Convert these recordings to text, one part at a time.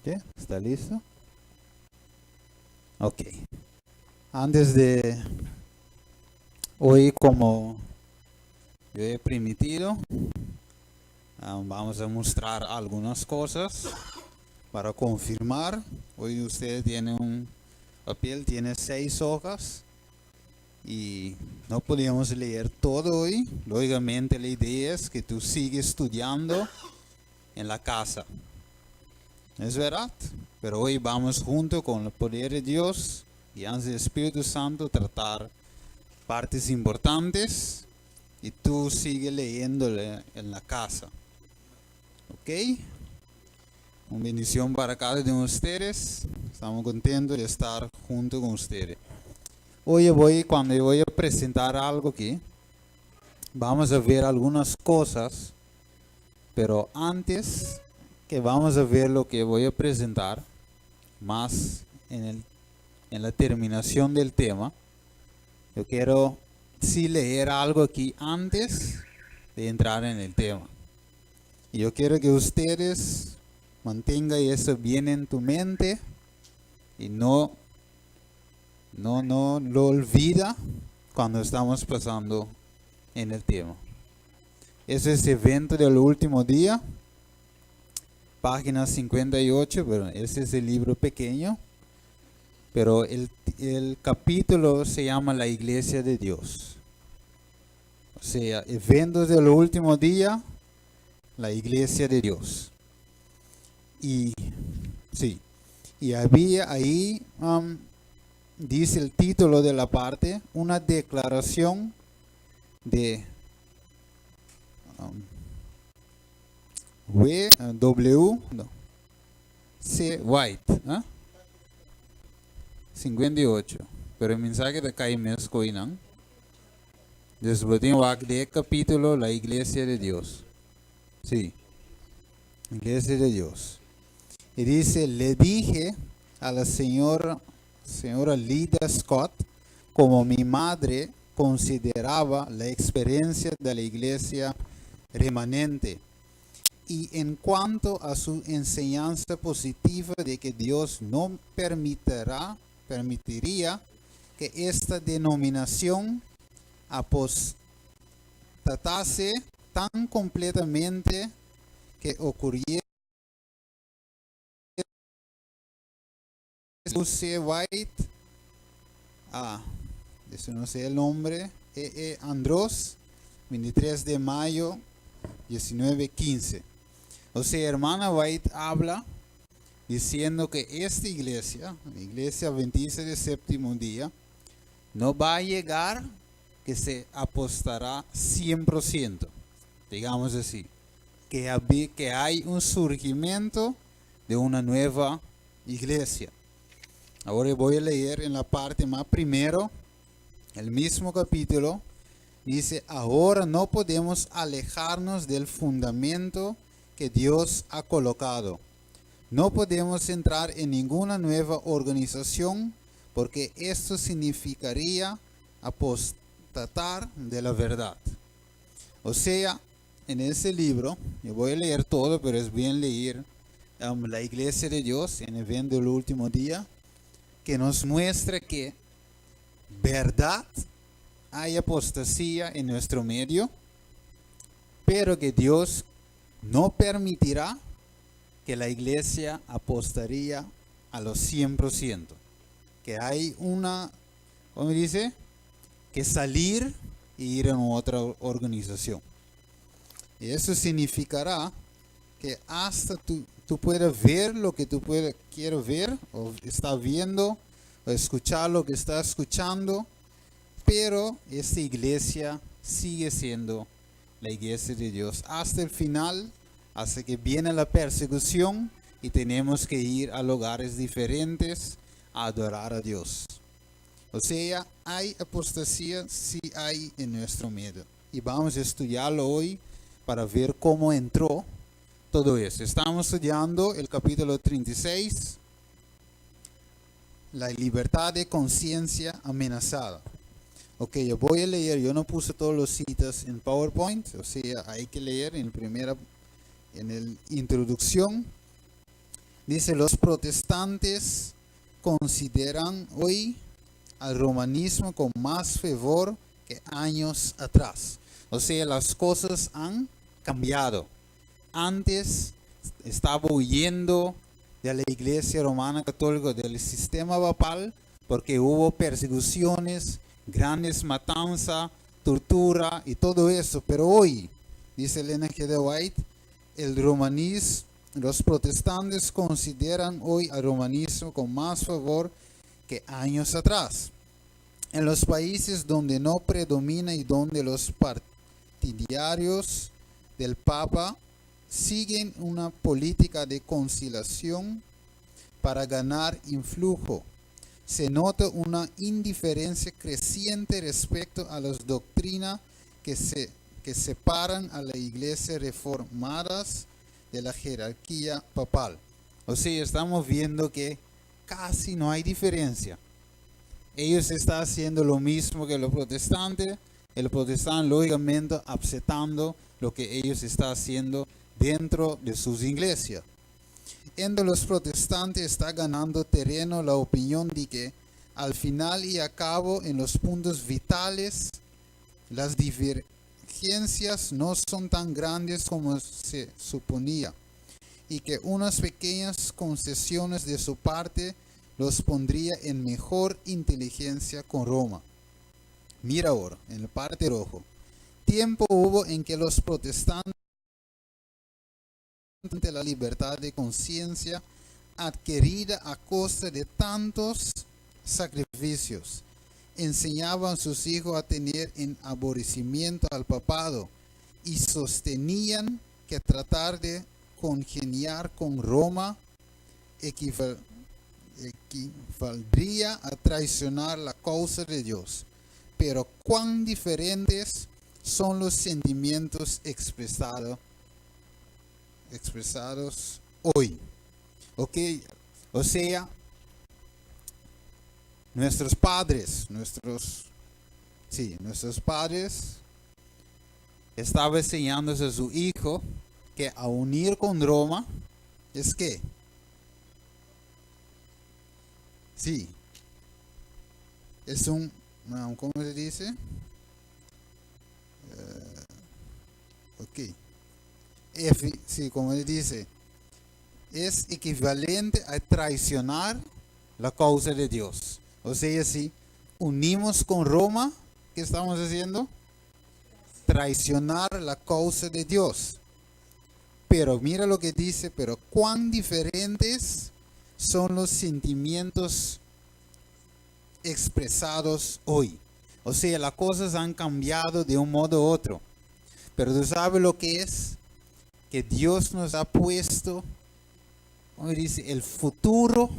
¿Qué? ¿Está listo? Ok. Antes de hoy, como yo he permitido, vamos a mostrar algunas cosas para confirmar. Hoy usted tiene un papel, tiene 6 hojas y no podíamos leer todo hoy. Lógicamente la idea es que tú sigues estudiando en la casa. ¿Es verdad? Pero hoy vamos junto con el poder de Dios y antes del Espíritu Santo tratar partes importantes y tú sigue leyéndole en la casa. ¿Ok? Una bendición para cada uno de ustedes. Estamos contentos de estar junto con ustedes. Hoy cuando yo voy a presentar algo aquí, vamos a ver algunas cosas, pero antes que vamos a ver lo que voy a presentar, más en la terminación del tema, yo quiero sí leer algo aquí antes de entrar en el tema. Y yo quiero que ustedes mantengan eso bien en tu mente y no lo olvida cuando estamos pasando en el tema. Ese es el evento del último día, página 58, pero ese es el libro pequeño. Pero el capítulo se llama La Iglesia de Dios. O sea, eventos del último día, la Iglesia de Dios. Y sí, y había ahí, dice el título de la parte, una declaración de C. White, ¿eh? 58. Pero el mensaje de Caimés Coinan. Después de capítulo La Iglesia de Dios. Sí. Iglesia de Dios. Y dice, le dije a la señora Lida Scott, como mi madre consideraba la experiencia de la iglesia remanente. Y en cuanto a su enseñanza positiva de que Dios no permitiría que esta denominación apostatase tan completamente que ocurriera. C. White, eso no sé el nombre, Andros, 23 de mayo, 19:15. O sea, hermana White habla diciendo que esta iglesia, la iglesia adventista del séptimo día, no va a llegar que se apostará 100%, digamos así, que hay un surgimiento de una nueva iglesia. Ahora voy a leer en la parte más primero, el mismo capítulo, dice, ahora no podemos alejarnos del fundamento que Dios ha colocado. No podemos entrar en ninguna nueva organización porque esto significaría apostatar de la verdad. O sea, en ese libro, yo voy a leer todo, pero es bien leer la Iglesia de Dios en el evento del último día, que nos muestra que verdad hay apostasía en nuestro medio, pero que Dios no permitirá que la iglesia apostaría a los 100%. Que hay ¿cómo dice? Que salir e ir a otra organización. Y eso significará que hasta tú puedes ver lo que tú quieres ver, o está viendo, o escuchar lo que está escuchando, pero esta iglesia sigue siendo la iglesia de Dios hasta el final, hasta que viene la persecución y tenemos que ir a lugares diferentes a adorar a Dios. O sea, hay apostasía, sí hay en nuestro medio. Y vamos a estudiarlo hoy para ver cómo entró todo eso. Estamos estudiando el capítulo 36, la libertad de conciencia amenazada. Ok, yo voy a leer, yo no puse todos los citas en PowerPoint, o sea, hay que leer en la introducción. Dice, los protestantes consideran hoy al romanismo con más fervor que años atrás. O sea, las cosas han cambiado. Antes estaba huyendo de la iglesia romana católica, del sistema papal, porque hubo persecuciones, grandes matanzas, tortura y todo eso. Pero hoy, dice Ellen G. de White, los protestantes consideran hoy al romanismo con más favor que años atrás. En los países donde no predomina y donde los partidarios del Papa siguen una política de conciliación para ganar influjo, se nota una indiferencia creciente respecto a las doctrinas que separan a la iglesia reformadas de la jerarquía papal. O sea, estamos viendo que casi no hay diferencia. Ellos están haciendo lo mismo que los protestantes. El protestante, lógicamente, aceptando lo que ellos están haciendo dentro de sus iglesias. Entre los protestantes está ganando terreno la opinión de que al final y a cabo en los puntos vitales las divergencias no son tan grandes como se suponía y que unas pequeñas concesiones de su parte los pondría en mejor inteligencia con Roma. Mira ahora, en la parte rojo. Tiempo hubo en que los protestantes la libertad de conciencia adquirida a costa de tantos sacrificios enseñaban a sus hijos a tener en aborrecimiento al papado y sostenían que tratar de congeniar con Roma equivaldría a traicionar la causa de Dios. Pero cuán diferentes son los sentimientos expresados hoy. Ok, o sea, nuestros padres estaban enseñándose a su hijo que a unir con Roma es que, sí, es un, ¿cómo se dice? Ok. Sí, como él dice, es equivalente a traicionar la causa de Dios. O sea, si unimos con Roma, ¿qué estamos haciendo? Traicionar la causa de Dios. Pero mira lo que dice, pero cuán diferentes son los sentimientos expresados hoy. O sea, las cosas han cambiado de un modo u otro. Pero tú sabes lo que es que Dios nos ha puesto, como dice, el futuro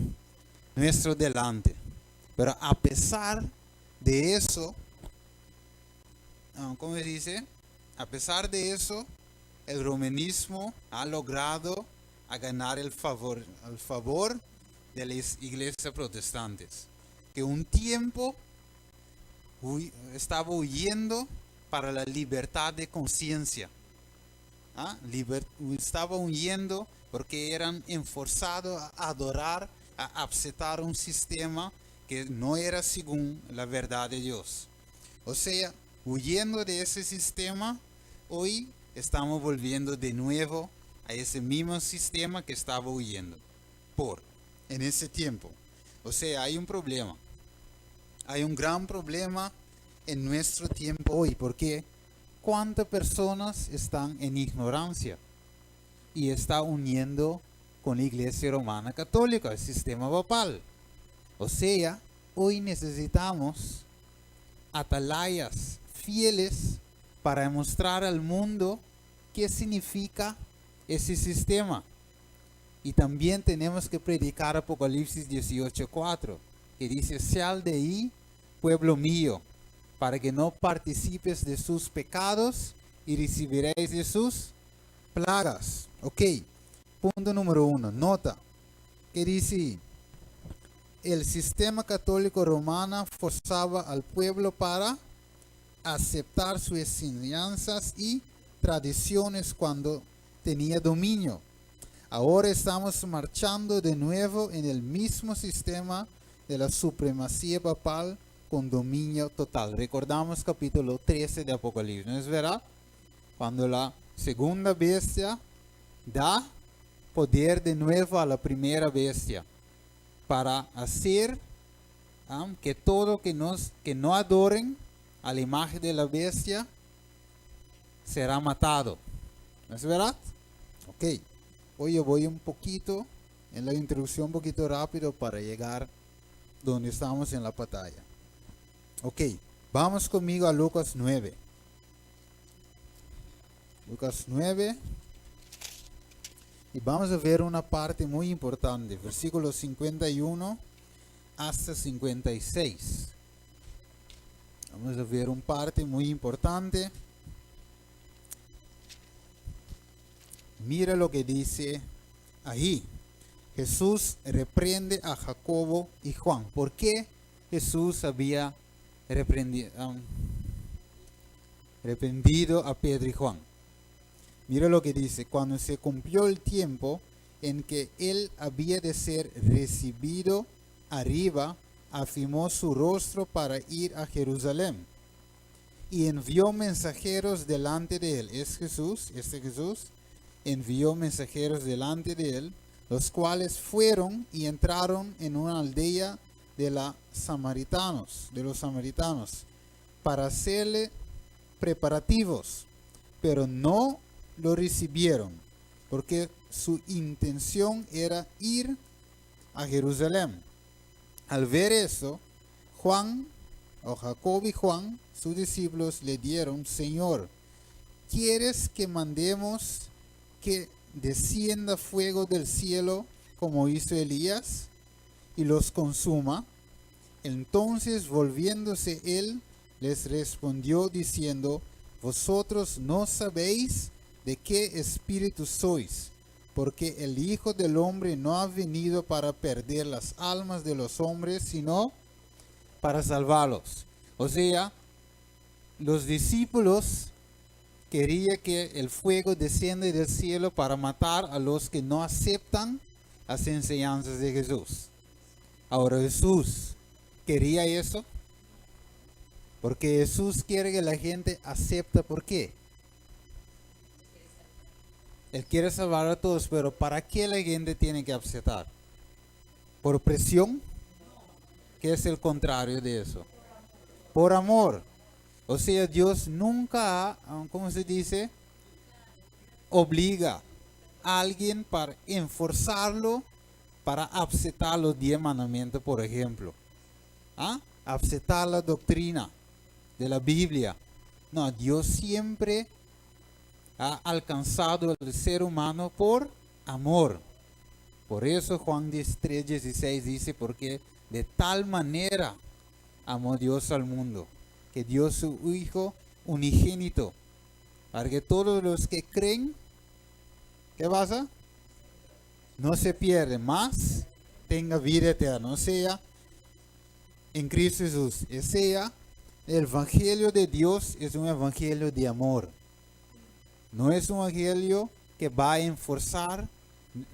nuestro delante. Pero a pesar de eso, ¿cómo dice? A pesar de eso, el romanismo ha logrado ganar el favor de las iglesias protestantes, que un tiempo estaba huyendo para la libertad de conciencia. Estaba huyendo porque eran forzados a adorar, a aceptar un sistema que no era según la verdad de Dios. O sea, huyendo de ese sistema, hoy estamos volviendo de nuevo a ese mismo sistema que estaba huyendo en ese tiempo. O sea, hay un problema. Hay un gran problema en nuestro tiempo hoy, porque ¿cuántas personas están en ignorancia y están uniendo con la iglesia romana católica, el sistema papal? O sea, hoy necesitamos atalayas fieles para demostrar al mundo qué significa ese sistema. Y también tenemos que predicar Apocalipsis 18:4, que dice: sal de ahí, pueblo mío, para que no participes de sus pecados y recibiréis de sus plagas. Ok, punto número 1, nota, que dice: el sistema católico romano forzaba al pueblo para aceptar sus enseñanzas y tradiciones cuando tenía dominio. Ahora estamos marchando de nuevo en el mismo sistema de la supremacía papal con dominio total. Recordamos capítulo 13 de Apocalipsis, ¿no es verdad? Cuando la segunda bestia da poder de nuevo a la primera bestia para hacer que todo que no adoren a la imagen de la bestia será matado. ¿No es verdad? Ok. Hoy yo voy un poquito en la introducción, un poquito rápido para llegar donde estamos en la batalla. Ok. Vamos conmigo a Lucas 9. Lucas 9. Y vamos a ver una parte muy importante. Versículos 51 hasta 56. Vamos a ver una parte muy importante. Mira lo que dice ahí. Jesús reprende a Jacobo y Juan. ¿Por qué Jesús había reprendido a Pedro y Juan? Mira lo que dice. Cuando se cumplió el tiempo en que él había de ser recibido arriba, afirmó su rostro para ir a Jerusalén. Y envió mensajeros delante de él. ¿Es Jesús? ¿Este Jesús? Envió mensajeros delante de él, los cuales fueron y entraron en una aldea de los samaritanos, para hacerle preparativos, pero no lo recibieron, porque su intención era ir a Jerusalén. Al ver eso, Jacob y Juan, sus discípulos, le dieron: Señor, ¿quieres que mandemos que descienda fuego del cielo como hizo Elías y los consuma? Entonces, volviéndose él, les respondió diciendo: vosotros no sabéis de qué espíritu sois, porque el Hijo del Hombre no ha venido para perder las almas de los hombres, sino para salvarlos. O sea, los discípulos querían que el fuego descienda del cielo para matar a los que no aceptan las enseñanzas de Jesús. Ahora, Jesús quería eso, porque Jesús quiere que la gente acepte. ¿Por qué? Él quiere salvar a todos, pero ¿para qué la gente tiene que aceptar? ¿Por presión? ¿Qué es el contrario de eso? Por amor. O sea, Dios nunca, ¿cómo se dice? Obliga a alguien para enforzarlo para aceptar los 10 mandamientos, por ejemplo. Aceptar la doctrina de la Biblia. No, Dios siempre ha alcanzado al ser humano por amor. Por eso Juan 3:16 dice: porque de tal manera amó Dios al mundo, que dio su Hijo unigénito, para que todos los que creen, ¿qué pasa? No se pierden, más tenga vida eterna. O sea, en Cristo Jesús. O sea, el evangelio de Dios es un evangelio de amor. No es un evangelio que va a enforzar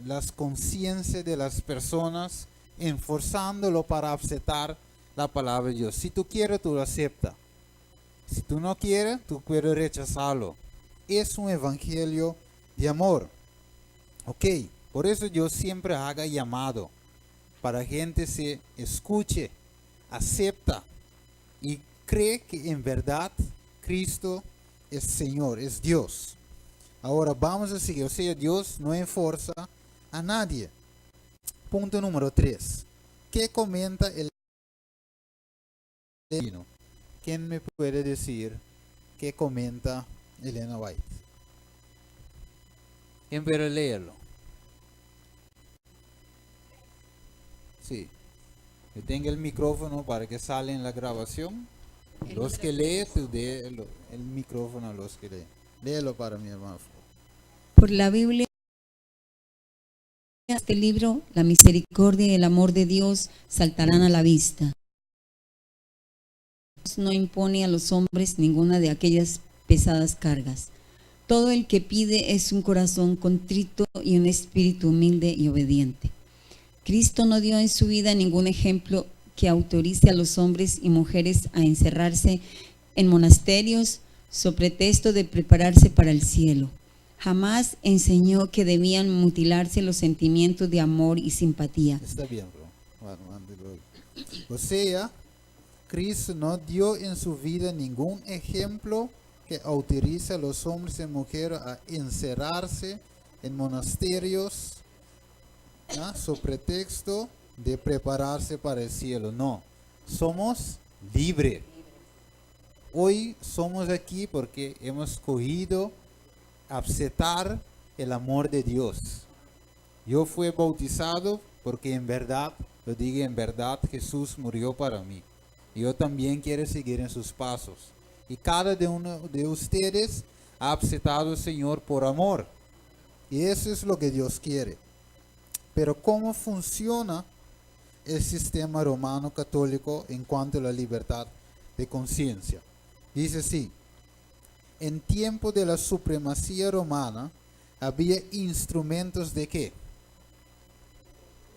las conciencias de las personas, enforzándolo para aceptar la palabra de Dios. Si tú quieres, tú lo aceptas. Si tú no quieres, tú puedes rechazarlo. Es un evangelio de amor. Ok, por eso yo siempre haga llamado para que gente se escuche, acepta y cree que en verdad Cristo es Señor, es Dios. Ahora vamos a seguir. O sea, Dios no enforza a nadie. Punto número 3. ¿Qué comenta el divino? ¿Quién me puede decir qué comenta Elena White? ¿Quién puede leerlo? Sí. Que tenga el micrófono para que salga en la grabación. Los que leen, tú dé el micrófono a los que leen. Léelo para mi hermano. Por la Biblia, este libro, la misericordia y el amor de Dios saltarán a la vista. Dios no impone a los hombres ninguna de aquellas pesadas cargas, Todo el que pide es un corazón contrito y un espíritu humilde y obediente. Cristo no dio en su vida ningún ejemplo que autorice a los hombres y mujeres a encerrarse en monasterios so pretexto de prepararse para el cielo. Jamás enseñó que debían mutilarse los sentimientos de amor y simpatía. Está bien, bro. O sea, Cristo no dio en su vida ningún ejemplo que autorice a los hombres y mujeres a encerrarse en monasterios, ¿no? So pretexto de prepararse para el cielo. No, somos libres. Hoy somos aquí porque hemos escogido aceptar el amor de Dios. Yo fui bautizado porque en verdad, lo digo en verdad, Jesús murió para mí. Yo también quiero seguir en sus pasos. Y cada uno de ustedes ha aceptado al Señor por amor. Y eso es lo que Dios quiere. Pero ¿cómo funciona el sistema romano católico en cuanto a la libertad de conciencia? Dice así: en tiempo de la supremacía romana había instrumentos de ¿qué?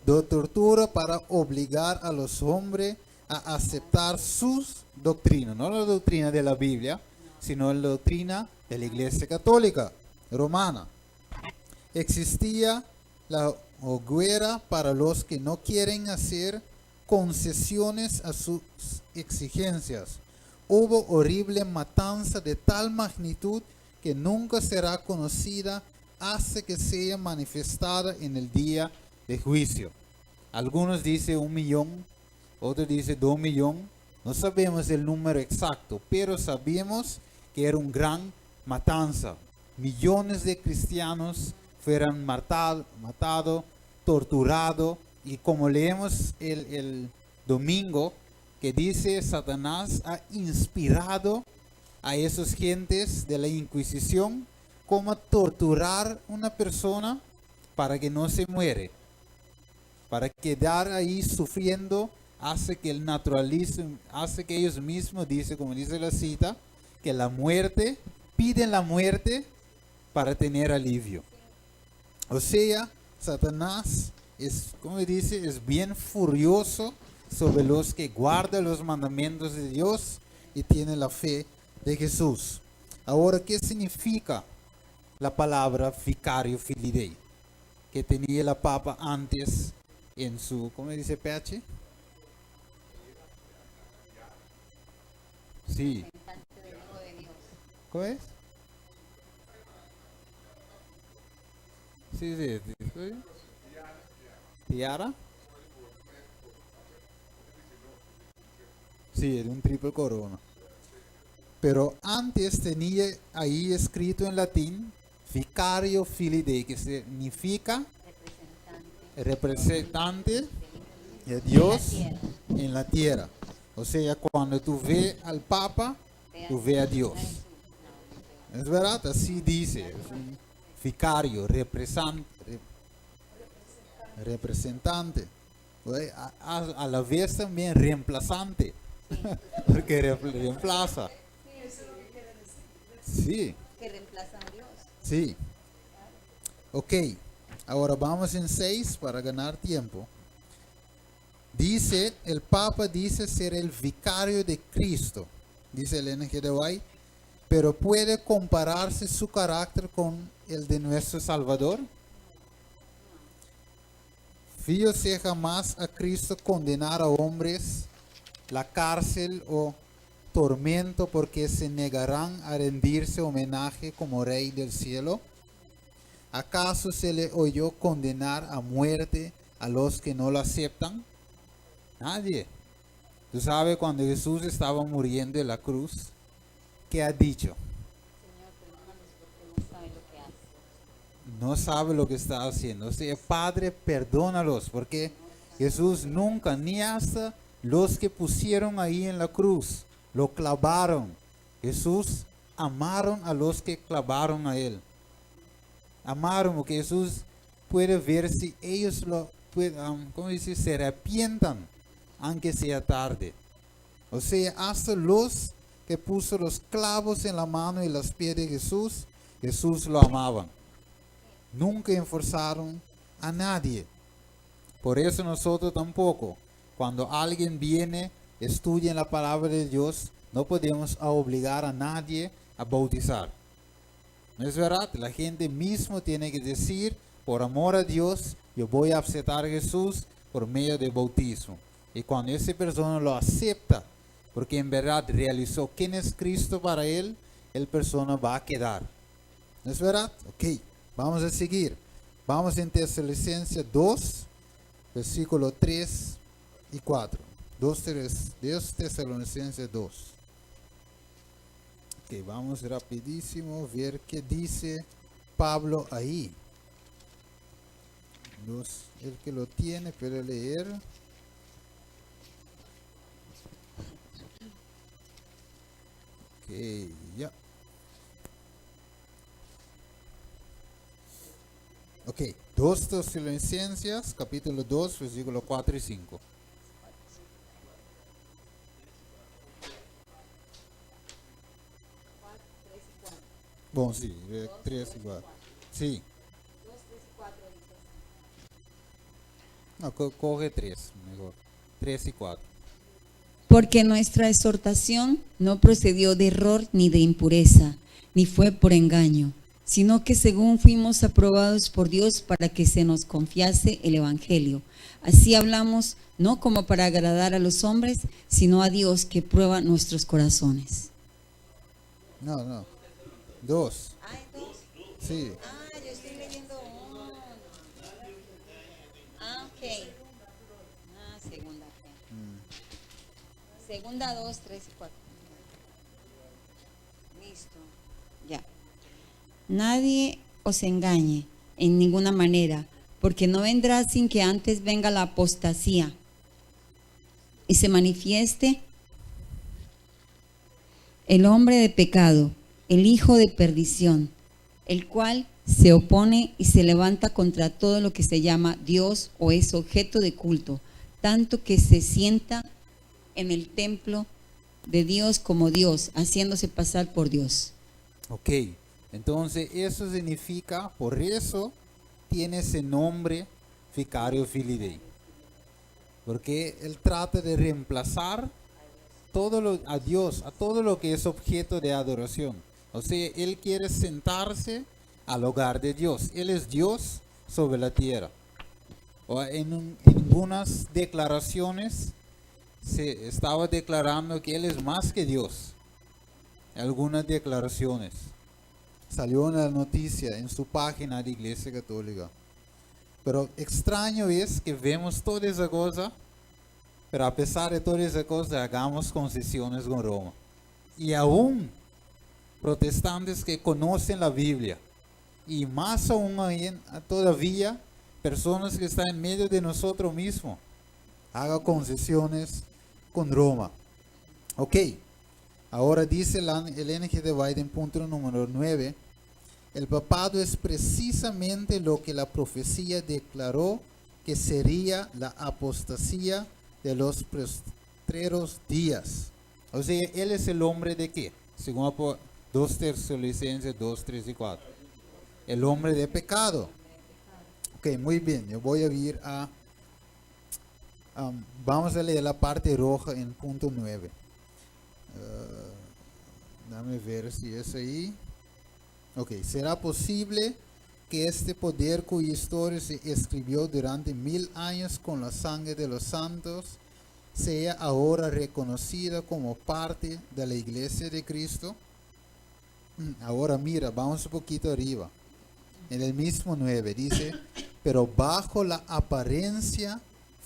De tortura para obligar a los hombres a aceptar sus doctrinas, no la doctrina de la Biblia, sino la doctrina de la Iglesia Católica Romana. Existía la hoguera para los que no quieren hacer concesiones a sus exigencias. Hubo horrible matanza de tal magnitud que nunca será conocida hasta que sea manifestada en el día de juicio. Algunos dicen 1 millón, otros dicen 2 millones. No sabemos el número exacto, pero sabemos que era una gran matanza. Millones de cristianos fueron matados, torturados, y como leemos el domingo, que dice Satanás ha inspirado a esas gentes de la Inquisición cómo torturar a una persona para que no se muere, para quedar ahí sufriendo, hace que el naturalismo, hace que ellos mismos dicen, como dice la cita, que la muerte, piden la muerte para tener alivio. O sea, Satanás es, como dice, es bien furioso sobre los que guardan los mandamientos de Dios y tienen la fe de Jesús. Ahora, ¿qué significa la palabra vicario filii que tenía la Papa antes en su, ¿cómo dice PH? Sí. ¿Cómo es? Sí, sí. ¿Tiara? Sí, era un triple corona. Pero antes tenía ahí escrito en latín vicario filii, que significa representante de Dios en la tierra. O sea, cuando tú ves al Papa, tú ves a Dios. Es verdad, así dice. Es un vicario, representante. A la vez también reemplazante. Porque reemplaza. Sí. Que reemplazan a Dios. Sí. Ok. Ahora vamos en 6 para ganar tiempo. Dice, el Papa dice ser el vicario de Cristo. Dice el NG de White. Pero ¿puede compararse su carácter con el de nuestro Salvador? Fíjese jamás a Cristo condenar a hombres la cárcel o tormento porque se negarán a rendirse homenaje como Rey del cielo. ¿Acaso se le oyó condenar a muerte a los que no lo aceptan? Nadie. Tú sabes, cuando Jesús estaba muriendo en la cruz, ¿qué ha dicho? No sabe lo que está haciendo. O sea, Padre, perdónalos, porque Jesús nunca, ni hasta los que pusieron ahí en la cruz, lo clavaron. Jesús amaron a los que clavaron a él. Amaron, porque Jesús puede ver si ellos lo pueden, ¿cómo dice? Se arrepientan, aunque sea tarde. O sea, hasta los que puso los clavos en la mano y los pies de Jesús, Jesús lo amaban. Nunca enforzaron a nadie. Por eso nosotros tampoco, cuando alguien viene, estudia la palabra de Dios, no podemos obligar a nadie a bautizar. ¿No es verdad? La gente mismo tiene que decir, por amor a Dios, yo voy a aceptar a Jesús por medio del bautismo. Y cuando esa persona lo acepta, porque en verdad realizó quién es Cristo para él, el persona va a quedar. ¿No es verdad? Ok, vamos a seguir. Vamos en Tesalonicenses 2, versículo 3 y 4. 2 Tesalonicenses 2. Ok, vamos rapidísimo a ver qué dice Pablo ahí. El que lo tiene puede leer. Ok, ya. Ok, 2 Tesalonicenses, capítulo 2, versículo 4 y 5. Bom, sí, 3 y 4. Sí. 2, 3 y 4 dice así. No, coge 3, mejor. 3 y 4. Porque nuestra exhortación no procedió de error ni de impureza, ni fue por engaño, sino que según fuimos aprobados por Dios para que se nos confiase el Evangelio. Así hablamos, no como para agradar a los hombres, sino a Dios que prueba nuestros corazones. No. 2. Ah, ¿2? Sí. Ah, yo estoy leyendo 1. Ah, ok. Ah, segunda. Segunda 2, 3 y 4. Listo. Ya. Nadie os engañe en ninguna manera, porque no vendrá sin que antes venga la apostasía y se manifieste el hombre de pecado, el hijo de perdición, el cual se opone y se levanta contra todo lo que se llama Dios o es objeto de culto, tanto que se sienta en el templo de Dios como Dios, haciéndose pasar por Dios. Ok, entonces eso significa, por eso tiene ese nombre Vicario Filii, porque él trata de reemplazar a Dios, a todo lo que es objeto de adoración. O sea, él quiere sentarse al hogar de Dios. Él es Dios sobre la tierra. O en algunas declaraciones se estaba declarando que él es más que Dios. Algunas declaraciones. Salió una noticia en su página de Iglesia Católica. Pero extraño es que vemos toda esa cosa, pero a pesar de toda esa cosa, hagamos concesiones con Roma. Y aún protestantes que conocen la Biblia, y más aún todavía personas que están en medio de nosotros mismos, hagan concesiones con Roma. Ok, ahora dice el NG de Biden, punto número 9, el papado es precisamente lo que la profecía declaró que sería la apostasía de los postreros días. O sea, él es el hombre de qué? Según 2 Tesalonicenses 2, 3 y 4. El hombre de pecado. Ok, muy bien. Yo voy a ir a... vamos a leer la parte roja en punto 9. Dame ver si es ahí. Ok, ¿será posible que este poder cuya historia se escribió durante 1000 años con la sangre de los santos sea ahora reconocida como parte de la iglesia de Cristo? Ahora mira, vamos un poquito arriba. En el mismo 9 dice, pero bajo la apariencia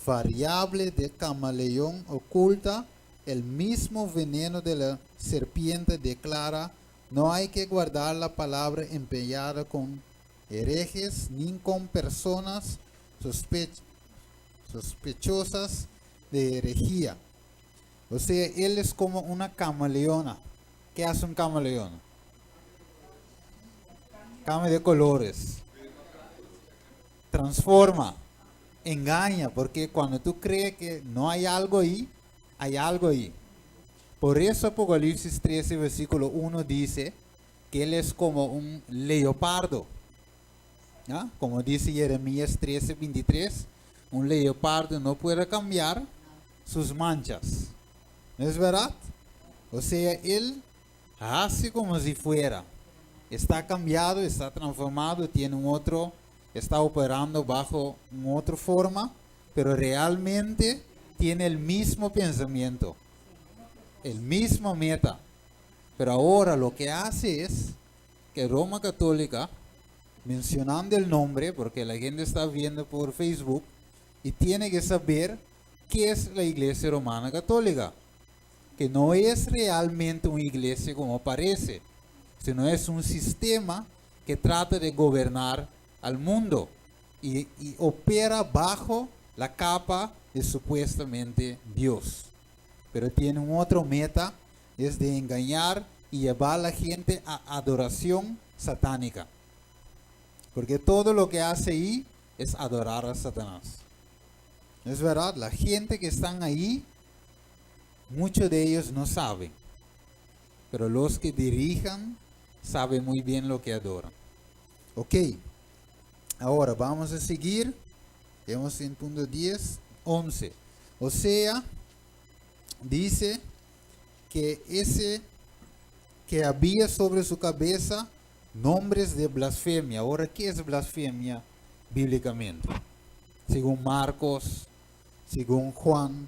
variable de camaleón oculta, el mismo veneno de la serpiente declara, no hay que guardar la palabra empeñada con herejes ni con personas sospechosas de herejía. O sea, él es como una camaleona. ¿Qué hace un camaleón? Cambia de colores, transforma, engaña, porque cuando tú crees que no hay algo ahí, hay algo ahí. Por eso Apocalipsis 13, versículo 1 dice que él es como un leopardo. ¿Ya? Como dice Jeremías 13:23, un leopardo no puede cambiar sus manchas. ¿No es verdad? O sea, él hace como si fuera. Está cambiado, está transformado, tiene un otro, está operando bajo una otra forma, pero realmente tiene el mismo pensamiento, el mismo meta. Pero ahora lo que hace es que Roma Católica, mencionando el nombre, porque la gente está viendo por Facebook, y tiene que saber qué es la Iglesia Romana Católica, que no es realmente una iglesia como parece, sino es un sistema que trata de gobernar al mundo y opera bajo la capa de supuestamente Dios. Pero tiene un otro meta, es de engañar y llevar a la gente a adoración satánica. Porque todo lo que hace ahí es adorar a Satanás. Es verdad, la gente que están ahí, muchos de ellos no saben. Pero los que dirijan saben muy bien lo que adoran. Ok, ahora vamos a seguir. Estamos en punto 10, 11. O sea, dice que ese que había sobre su cabeza nombres de blasfemia. Ahora, ¿qué es blasfemia bíblicamente? Según Marcos, según Juan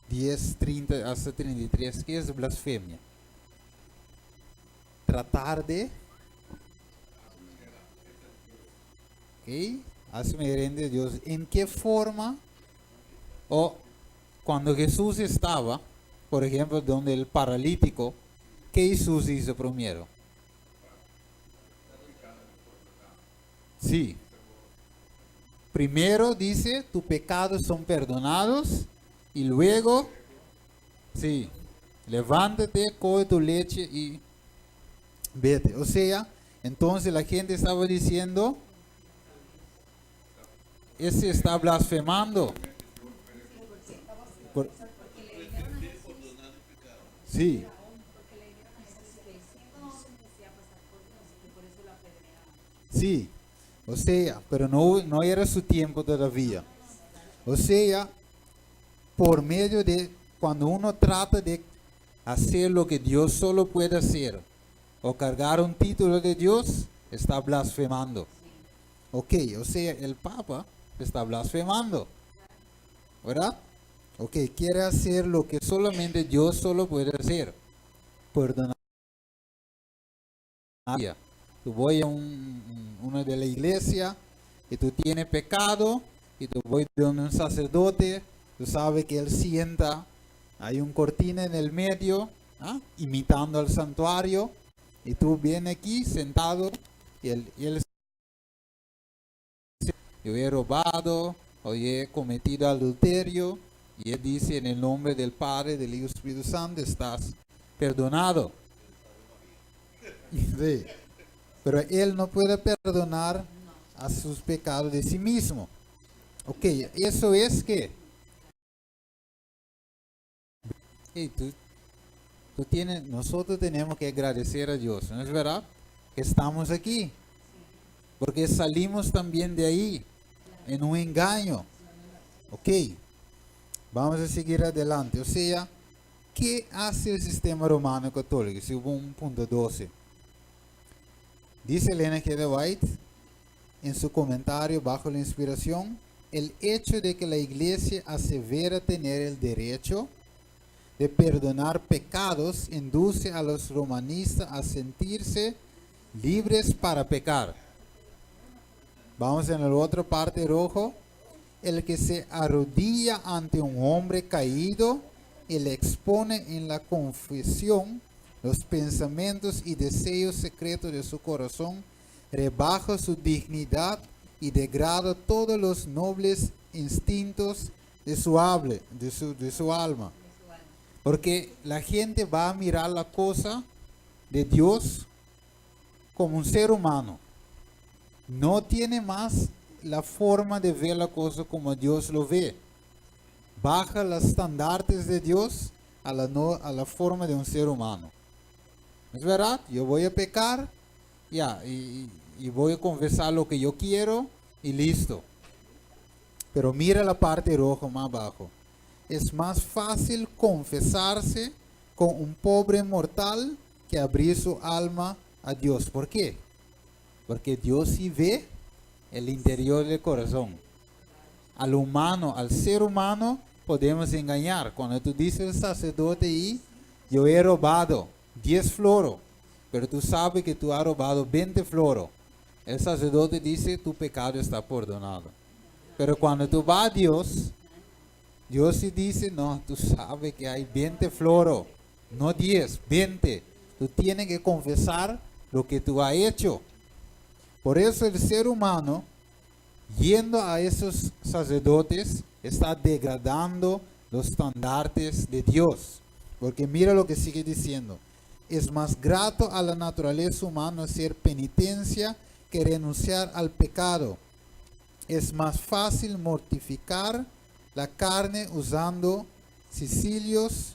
10, 30 hasta 33, ¿qué es blasfemia? Tratar de, ¿ok? Asmerer de Dios. ¿En qué forma? O cuando Jesús estaba, por ejemplo, donde el paralítico, ¿qué Jesús hizo primero? Sí. Primero dice, tus pecados son perdonados. Y luego, sí, levántate, coge tu leche y vete. O sea, entonces la gente estaba diciendo, ese está blasfemando. Sí. Sí, o sea, pero no era su tiempo todavía. O sea, por medio de cuando uno trata de hacer lo que Dios solo puede hacer, o cargar un título de Dios, está blasfemando. Ok, o sea, el Papa está blasfemando, ¿verdad? Ok, quiere hacer lo que solamente Dios solo puede hacer. Perdonar. Tú voy a uno de la iglesia y tú tienes pecado y tú voy donde un sacerdote, tú sabes que él sienta, hay un cortina en el medio, imitando al santuario, y tú vienes aquí sentado y él yo he robado o he cometido adulterio, y él dice en el nombre del Padre, del Hijo y del Espíritu Santo, estás perdonado. Sí. Pero él no puede perdonar a sus pecados de sí mismo. Ok, eso es que nosotros tenemos que agradecer a Dios, ¿no es verdad? Que estamos aquí. Porque salimos también de ahí, en un engaño. Ok, vamos a seguir adelante. O sea, ¿qué hace el sistema romano católico? Si hubo un punto 12. Dice Elena G. de White en su comentario bajo la inspiración, el hecho de que la iglesia asevera tener el derecho de perdonar pecados induce a los romanistas a sentirse libres para pecar. Vamos en la otra parte rojo. El que se arrodilla ante un hombre caído y le expone en la confesión los pensamientos y deseos secretos de su corazón, rebaja su dignidad y degrada todos los nobles instintos de su alma. Porque la gente va a mirar la cosa de Dios como un ser humano. No tiene más la forma de ver la cosa como Dios lo ve. Baja los estandartes de Dios a la forma de un ser humano. ¿Es verdad? Yo voy a pecar, ya, y voy a confesar lo que yo quiero y listo. Pero mira la parte roja más abajo. Es más fácil confesarse con un pobre mortal que abrir su alma a Dios. ¿Por qué? Porque Dios sí ve el interior del corazón. Al humano, al ser humano, podemos engañar. Cuando tú dices al sacerdote y yo he robado 10 floros, pero tú sabes que tú has robado 20 floros, el sacerdote dice tu pecado está perdonado. Pero cuando tú vas a Dios, Dios sí dice, no, tú sabes que hay 20 floros, no 10, 20. Tú tienes que confesar lo que tú has hecho. Por eso el ser humano, yendo a esos sacerdotes, está degradando los estandartes de Dios. Porque mira lo que sigue diciendo. Es más grato a la naturaleza humana hacer penitencia que renunciar al pecado. Es más fácil mortificar la carne usando cicilios,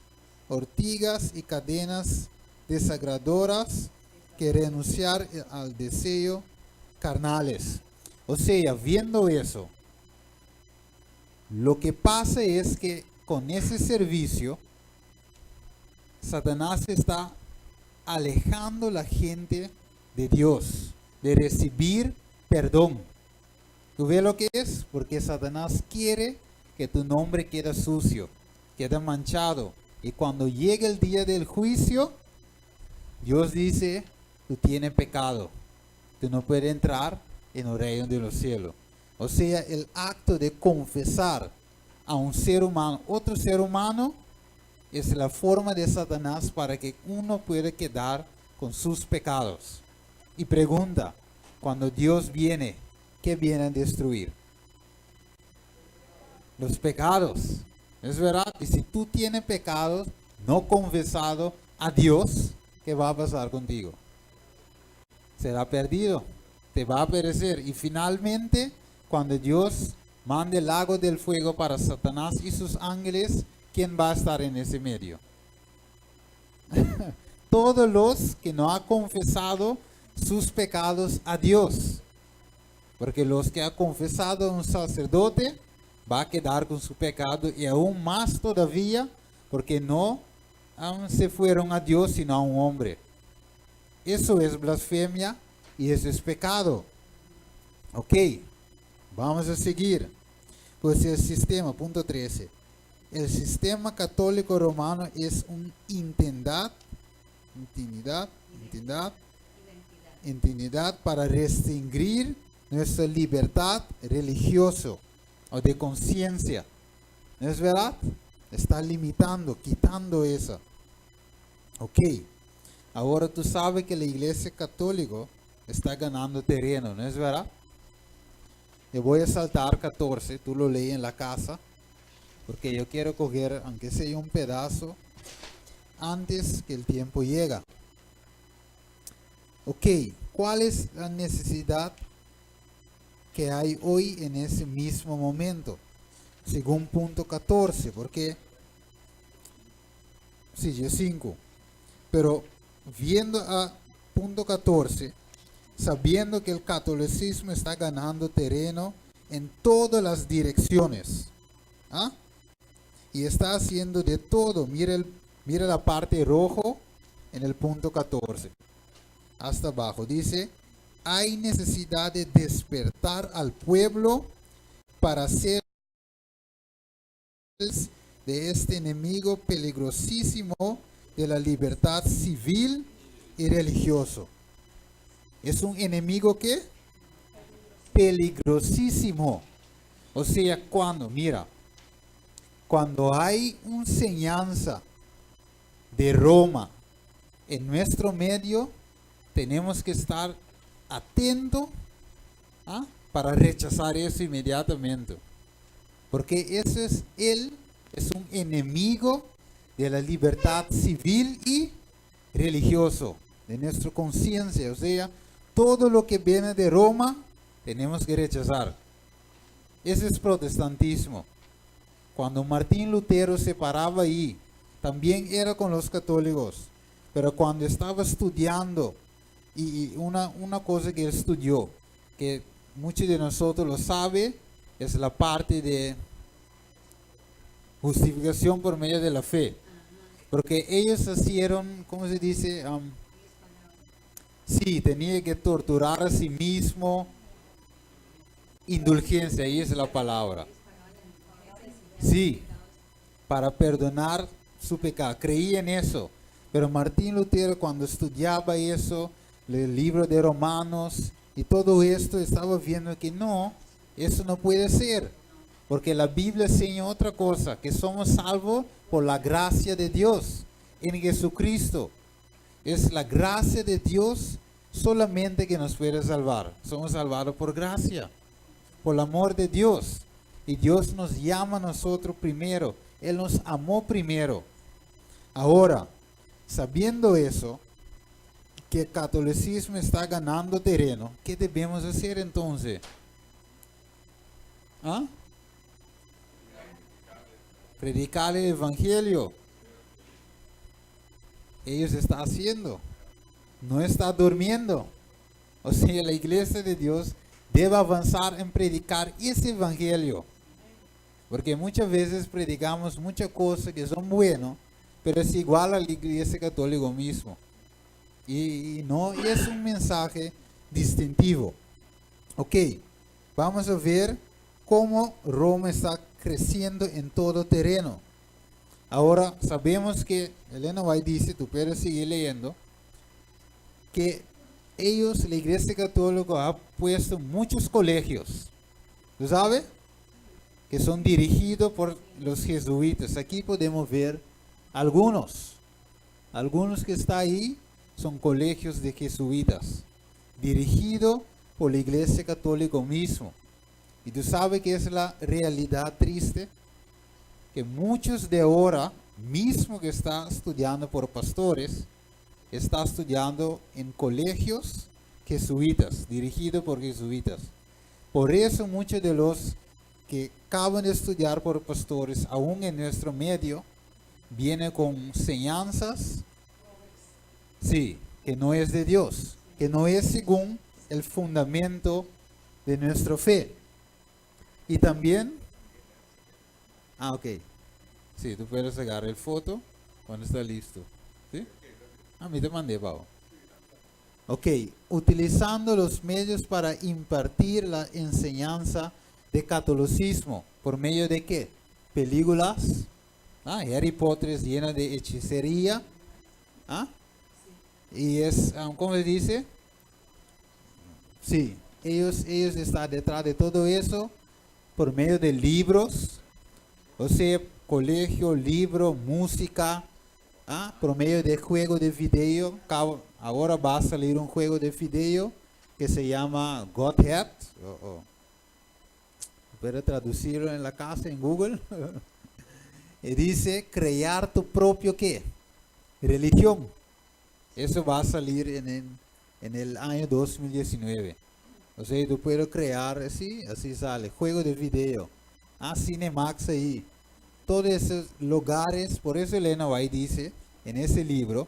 ortigas y cadenas desagradadoras que renunciar al deseo carnales. O sea, viendo eso, lo que pasa es que con ese servicio, Satanás está alejando a la gente de Dios, de recibir perdón. ¿Tú ves lo que es? Porque Satanás quiere que tu nombre quede sucio, quede manchado. Y cuando llegue el día del juicio, Dios dice, tú tienes pecado. Tú no puedes entrar en el reino de los cielos. O sea, el acto de confesar a un ser humano, otro ser humano, es la forma de Satanás para que uno pueda quedar con sus pecados. Y pregunta, cuando Dios viene, ¿qué viene a destruir? Los pecados. ¿Es verdad? Y si tú tienes pecados no confesado a Dios, ¿qué va a pasar contigo? Será perdido. Te va a perecer. Y finalmente, cuando Dios mande el lago del fuego para Satanás y sus ángeles, ¿quién va a estar en ese medio? Todos los que no han confesado sus pecados a Dios. Porque los que han confesado a un sacerdote va a quedar con su pecado y aún más todavía porque no se fueron a Dios sino a un hombre. Eso es blasfemia y eso es pecado. Ok, vamos a seguir. Pues el sistema, punto 13. El sistema católico romano es una entidad para restringir nuestra libertad religiosa o de conciencia. ¿No es verdad? Está limitando, quitando eso. Ok. Ahora tú sabes que la iglesia católica está ganando terreno, ¿no es verdad? Yo voy a saltar 14, tú lo lees en la casa, porque yo quiero coger, aunque sea un pedazo, antes que el tiempo llegue. Ok, ¿cuál es la necesidad que hay hoy en ese mismo momento? Según punto 14, porque, sí, yo 5, pero viendo a punto 14, sabiendo que el catolicismo está ganando terreno en todas las direcciones, ¿ah? Y está haciendo de todo. Mira la parte rojo en el punto 14 hasta abajo. Dice, hay necesidad de despertar al pueblo para hacer de este enemigo peligrosísimo de la libertad civil y religioso. Es un enemigo que peligrosísimo. O sea, cuando hay una enseñanza de Roma en nuestro medio, tenemos que estar atentos para rechazar eso inmediatamente. Porque él es un enemigo de la libertad civil y religioso, de nuestra conciencia. O sea, todo lo que viene de Roma tenemos que rechazar. Ese es protestantismo. Cuando Martín Lutero se paraba ahí, también era con los católicos. pero cuando estaba estudiando, y una cosa que él estudió, que muchos de nosotros lo saben, es la parte de justificación por medio de la fe. Porque ellos hicieron, ¿cómo se dice? Sí, tenía que torturar a sí mismo. Indulgencia, ahí es la palabra. Sí, para perdonar su pecado. Creía en eso. Pero Martín Lutero, cuando estudiaba eso, el libro de Romanos y todo esto, estaba viendo que no, eso no puede ser. Porque la Biblia enseña otra cosa, que somos salvos por la gracia de Dios en Jesucristo. Es la gracia de Dios solamente que nos puede salvar. Somos salvados por gracia, por el amor de Dios. Y Dios nos llama a nosotros primero. Él nos amó primero. Ahora, sabiendo eso, que el catolicismo está ganando terreno, ¿qué debemos hacer entonces? ¿Ah? Predicar el evangelio. Ellos están haciendo. No está durmiendo. O sea, la iglesia de Dios debe avanzar en predicar ese evangelio. Porque muchas veces predicamos muchas cosas que son buenas, pero es igual a la iglesia católica mismo. Y no es un mensaje distintivo. Ok, vamos a ver cómo Roma está creciendo en todo terreno. Ahora sabemos que Elena White dice, tú puedes seguir leyendo, que ellos, la iglesia católica, ha puesto muchos colegios. ¿Tú sabes? Que son dirigidos por los jesuitas. Aquí podemos ver algunos. Algunos que están ahí son colegios de jesuitas, dirigidos por la iglesia católica mismo. Y tú sabes que es la realidad triste, que muchos de ahora, mismo que están estudiando por pastores, están estudiando en colegios jesuitas, dirigidos por jesuitas. Por eso muchos de los que acaban de estudiar por pastores, aún en nuestro medio, vienen con enseñanzas, sí, que no es de Dios, que no es según el fundamento de nuestra fe. Y también, ok, sí, tú puedes sacar el foto cuando está listo, ¿sí? A mí te mandé, Pau. Ok, utilizando los medios para impartir la enseñanza de catolicismo, ¿por medio de qué? Películas, Harry Potter es llena de hechicería, y es, ¿cómo se dice? Sí, ellos están detrás de todo eso, por medio de libros, o sea, colegio, libro, música, por medio de juego de video. Ahora va a salir un juego de video que se llama Godhead. Puedo traducirlo en la casa, en Google. Y dice, crear tu propio ¿qué? Religión. Eso va a salir en el año 2019. O sea, tú puedes crear así sale, juego de video. Cinemax ahí. Todos esos lugares, por eso Elena White dice en ese libro,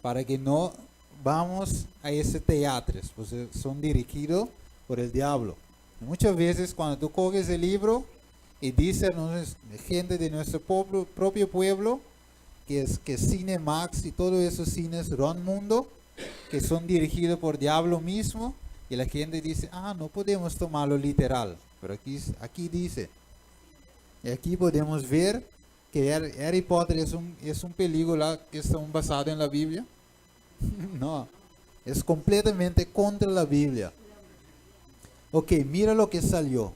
para que no vamos a ese teatros, pues son dirigidos por el diablo. Y muchas veces cuando tú coges el libro y dice gente de nuestro propio pueblo, que Cinemax y todos esos cines Ron Mundo, que son dirigidos por diablo mismo, y la gente dice, no podemos tomarlo literal, pero aquí dice, y aquí podemos ver que Harry Potter es un película que está basado en la Biblia. No, es completamente contra la Biblia. Ok, mira lo que salió.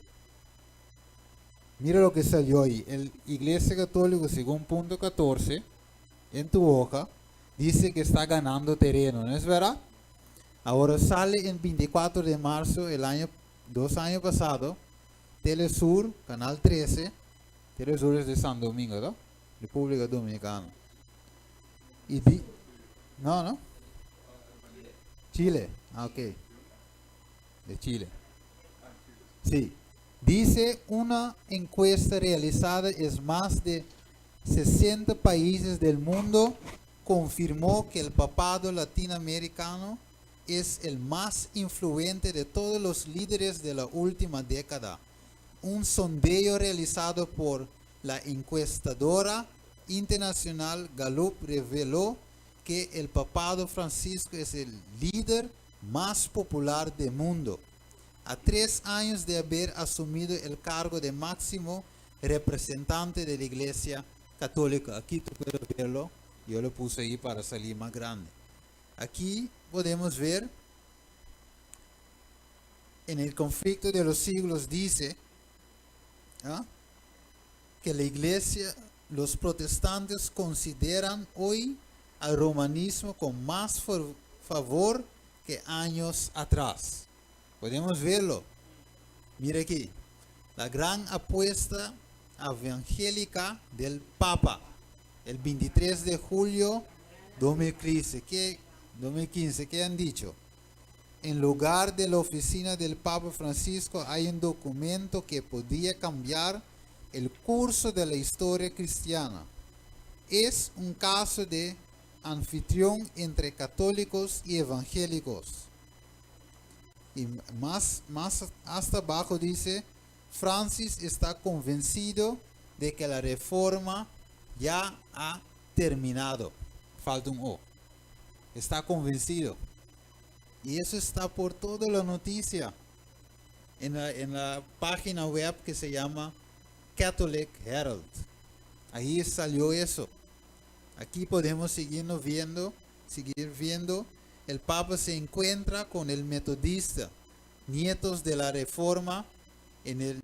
Mira lo que salió ahí. El Iglesia Católica, según punto 14, en tu hoja, dice que está ganando terreno, ¿no es verdad? Ahora sale el 24 de marzo, 2 años pasado, Telesur, Canal 13, Telesur es de San Domingo, ¿no? República Dominicana. No. Chile, ok. De Chile. Sí. Dice una encuesta realizada en más de 60 países del mundo confirmó que el papado latinoamericano es el más influyente de todos los líderes de la última década. Un sondeo realizado por la encuestadora internacional Gallup reveló que el papado Francisco es el líder más popular del mundo. A 3 años de haber asumido el cargo de máximo representante de la Iglesia Católica. Aquí tú puedes verlo. Yo lo puse ahí para salir más grande. Aquí podemos ver en el conflicto de los siglos dice que la iglesia, los protestantes consideran hoy al romanismo con más favor que años atrás. Podemos verlo. Mire aquí, la gran apuesta evangélica del Papa, el 23 de julio 2015. ¿Qué han dicho? En lugar de la oficina del Papa Francisco hay un documento que podía cambiar el curso de la historia cristiana. Es un caso de anfitrión entre católicos y evangélicos. Y más hasta abajo dice, Francis está convencido de que la reforma ya ha terminado. Falta un O. Está convencido. Y eso está por toda la noticia en la página web que se llama Catholic Herald. Ahí salió eso. Aquí podemos seguir viendo. El Papa se encuentra con el metodista, nietos de la Reforma, en el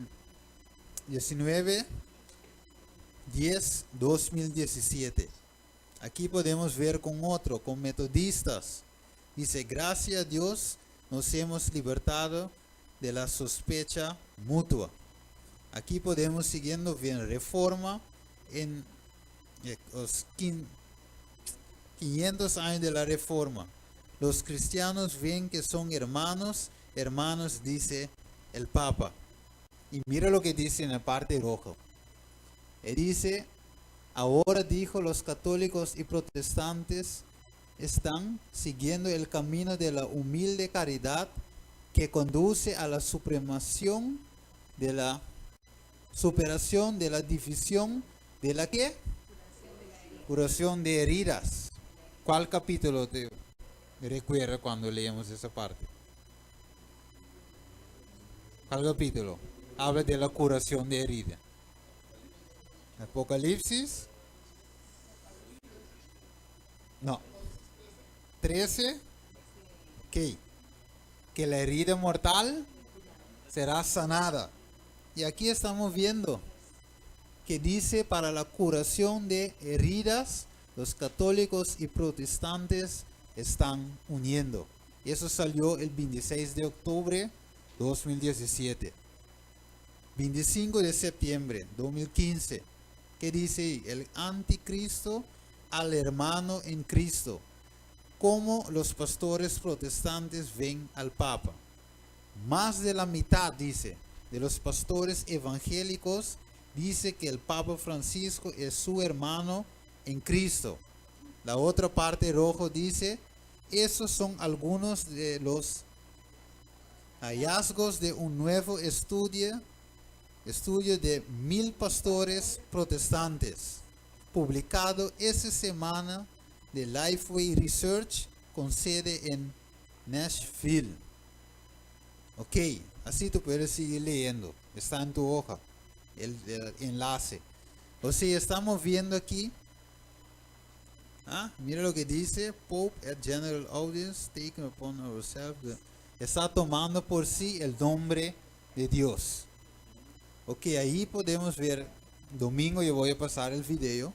19-10-2017. Aquí podemos ver con metodistas. Dice, gracias a Dios nos hemos libertado de la sospecha mutua. Aquí podemos siguiendo bien Reforma en los 500 años de la Reforma. Los cristianos ven que son hermanos, dice el Papa. Y mira lo que dice en la parte roja. Él dice, ahora dijo los católicos y protestantes están siguiendo el camino de la humilde caridad que conduce a la superación de la división de la ¿qué? Curación de heridas. ¿Cuál capítulo te recuerda cuando leemos esa parte? ¿Cuál capítulo? Habla de la curación de heridas. Apocalipsis. No. 13. ¿Qué? Que la herida mortal será sanada. Y aquí estamos viendo que dice para la curación de heridas, los católicos y protestantes están uniendo. Y eso salió el 26 de octubre 2017. 25 de septiembre 2015. ¿Qué dice? El anticristo al hermano en Cristo. Cómo los pastores protestantes ven al Papa. Más de la mitad, dice, de los pastores evangélicos dice que el Papa Francisco es su hermano en Cristo. La otra parte rojo dice, esos son algunos de los hallazgos de un nuevo estudio de 1000 pastores protestantes, publicado esta semana de Lifeway Research con sede en Nashville. Ok, así tú puedes seguir leyendo. Está en tu hoja el enlace. O sea, estamos viendo aquí. Mira lo que dice. Pope at General Audience taken upon ourselves. Está tomando por sí el nombre de Dios. Ok, ahí podemos ver. Domingo yo voy a pasar el video.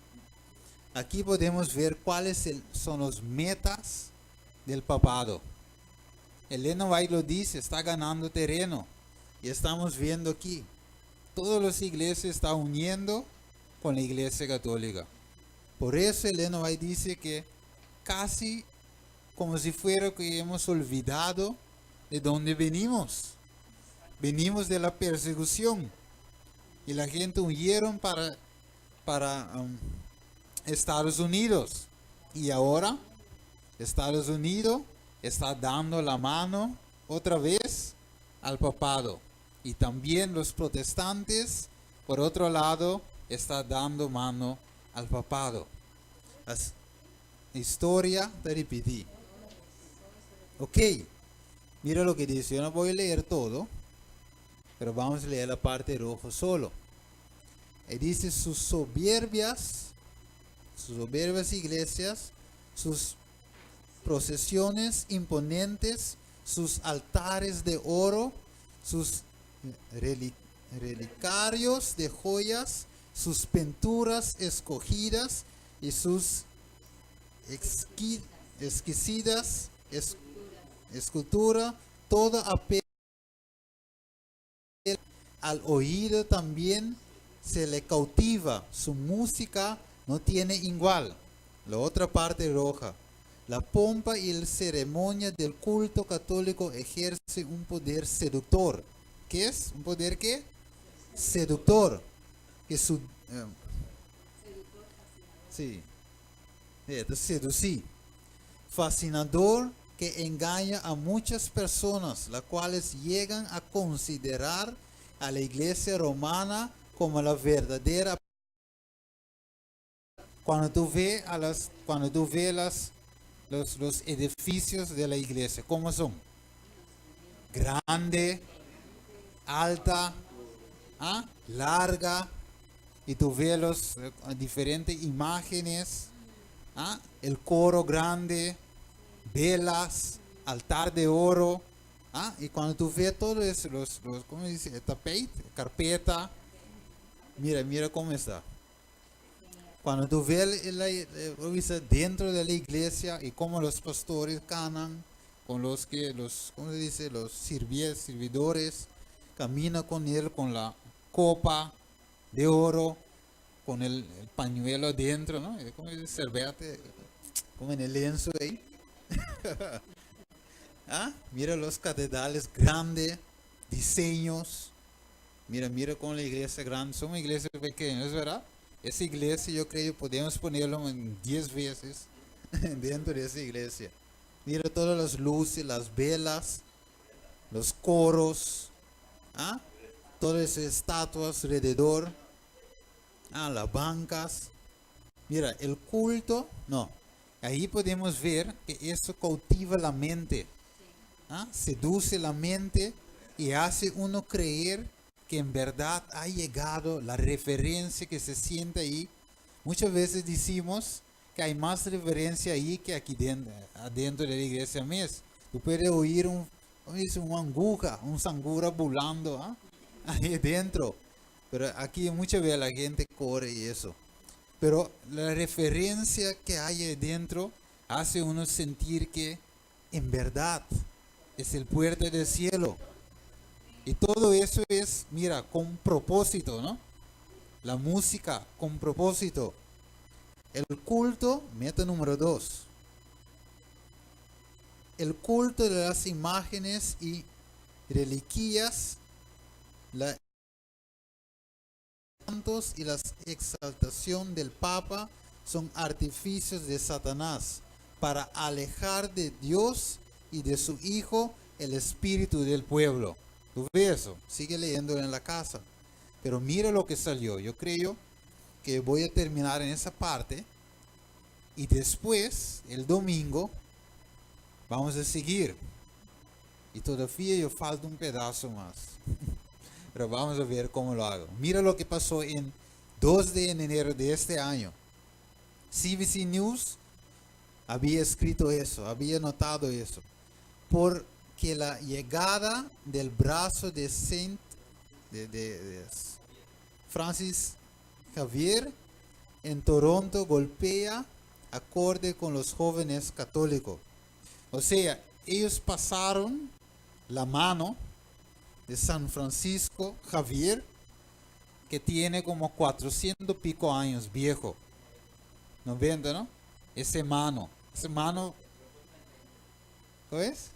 Aquí podemos ver cuáles son los metas del papado. Elena White lo dice, está ganando terreno. Y estamos viendo aquí. Todas las iglesias están uniendo con la iglesia católica. Por eso Elena White dice que casi como si fuera que hemos olvidado de dónde venimos. Venimos de la persecución. Y la gente huyeron para Estados Unidos. Y ahora Estados Unidos está dando la mano otra vez al papado. Y también los protestantes, por otro lado, están dando mano al papado. La historia de repetir. Ok, mira lo que dice. Yo no voy a leer todo, pero vamos a leer la parte roja solo. Y dice sus soberbias iglesias, sus procesiones imponentes, sus altares de oro, sus relicarios de joyas, sus pinturas escogidas y sus exquisitas escultura, toda apela al oído también se le cautiva, su música no tiene igual. La otra parte roja. La pompa y la ceremonia del culto católico ejerce un poder seductor. ¿Qué es? ¿Un poder qué? Seductor. Que sí. Seducir. Fascinador que engaña a muchas personas, las cuales llegan a considerar a la iglesia romana como la verdadera. Cuando tú ves los edificios de la iglesia, ¿cómo son? Grande, alta, larga, y tú ves los diferentes imágenes, el coro grande, velas, altar de oro, y cuando tú ves todo eso, ¿cómo dice? El tapete, carpeta, mira cómo está. Cuando tú ves dentro de la iglesia y cómo los pastores cantan, con ¿cómo se dice? Los servidores, caminan con él con la copa de oro, con el pañuelo adentro, ¿no? ¿Cómo dice? Servillete, como en el lienzo ahí. Mira los catedrales grandes, diseños. Mira con la iglesia grande. Somos iglesias pequeñas, ¿verdad? Esa iglesia yo creo que podemos ponerlo en 10 veces dentro de esa iglesia. Mira todas las luces, las velas, los coros, todas esas estatuas alrededor, las bancas. Mira, el culto, no. Ahí podemos ver que eso cautiva la mente, seduce la mente y hace uno creer que en verdad ha llegado la referencia que se siente ahí. Muchas veces decimos que hay más referencia ahí que aquí adentro de la iglesia misma. Tú puedes oír una aguja, un sangura volando ahí dentro. Pero aquí muchas veces la gente corre y eso. Pero la referencia que hay ahí dentro hace uno sentir que en verdad es el puerta del cielo. Y todo eso es, mira, con propósito, ¿no? La música con propósito. El culto, meta número 2. El culto de las imágenes y reliquias, la santos y la exaltación del Papa son artificios de Satanás para alejar de Dios y de su Hijo el espíritu del pueblo. ¿Tú ves eso? Sigue leyéndolo en la casa. Pero mira lo que salió. Yo creo que voy a terminar en esa parte. Y después, el domingo, vamos a seguir. Y todavía yo falta un pedazo más. Pero vamos a ver cómo lo hago. Mira lo que pasó en 2 de enero de este año. CBC News había escrito eso, había notado eso. Porque la llegada del brazo de Francis Xavier en Toronto golpea acorde con los jóvenes católicos. O sea, ellos pasaron la mano de San Francisco Xavier, que tiene como 400 pico años viejo. 90, ¿no? Ese mano, ¿cómo es?